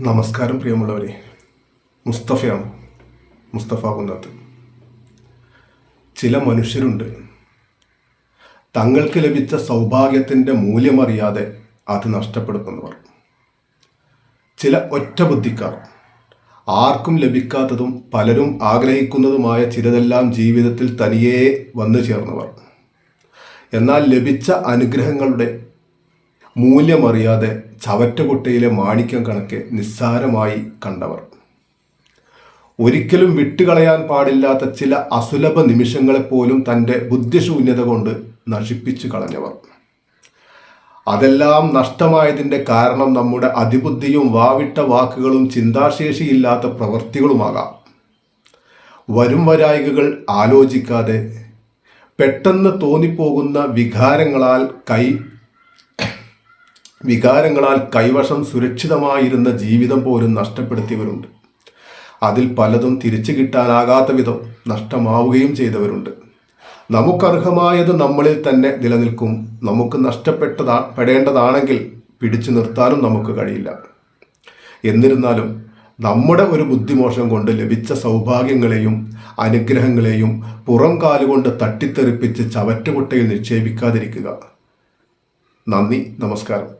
നമസ്കാരം പ്രിയമുള്ളവരെ, മുസ്തഫയാണ്. മുസ്തഫ കുന്നത്ത്. ചില മനുഷ്യരുണ്ട്, തങ്ങൾക്ക് ലഭിച്ച സൗഭാഗ്യത്തിൻ്റെ മൂല്യമറിയാതെ അത് നഷ്ടപ്പെടുത്തുന്നവർ. ചില ഒറ്റബുദ്ധിക്കാർ, ആർക്കും ലഭിക്കാത്തതും പലരും ആഗ്രഹിക്കുന്നതുമായ ചിലതെല്ലാം ജീവിതത്തിൽ തനിയേ വന്നു ചേർന്നവർ. എന്നാൽ ലഭിച്ച അനുഗ്രഹങ്ങളുടെ മൂല്യമറിയാതെ ചവറ്റുകുട്ടയിലെ മാണിക്യം കണക്കെ നിസ്സാരമായി കണ്ടവർ. ഒരിക്കലും വിട്ടുകളയാൻ പാടില്ലാത്ത ചില അസുലഭ നിമിഷങ്ങളെപ്പോലും തൻ്റെ ബുദ്ധിശൂന്യത കൊണ്ട് നശിപ്പിച്ചു കളഞ്ഞവർ. അതെല്ലാം നഷ്ടമായതിൻ്റെ കാരണം നമ്മുടെ അതിബുദ്ധിയും വാവിട്ട വാക്കുകളും ചിന്താശേഷിയില്ലാത്ത പ്രവൃത്തികളുമാകാം. വരും വരായികകൾ ആലോചിക്കാതെ പെട്ടെന്ന് തോന്നിപ്പോകുന്ന വികാരങ്ങളാൽ കൈവശം സുരക്ഷിതമായിരുന്ന ജീവിതം പോലും നഷ്ടപ്പെടുത്തിയവരുണ്ട്. അതിൽ പലതും തിരിച്ചു കിട്ടാനാകാത്ത വിധം നഷ്ടമാവുകയും ചെയ്തവരുണ്ട്. നമുക്കർഹമായത് നമ്മളിൽ തന്നെ നിലനിൽക്കും. നമുക്ക് പെടേണ്ടതാണെങ്കിൽ പിടിച്ചു നിർത്താനും നമുക്ക് കഴിയില്ല. എന്നിരുന്നാലും നമ്മുടെ ഒരു ബുദ്ധിമോശം കൊണ്ട് ലഭിച്ച സൗഭാഗ്യങ്ങളെയും അനുഗ്രഹങ്ങളെയും പുറം കാലുകൊണ്ട് തട്ടിത്തെറിപ്പിച്ച് ചവറ്റുകുട്ടയിൽ നിക്ഷേപിക്കാതിരിക്കുക. നന്ദി, നമസ്കാരം.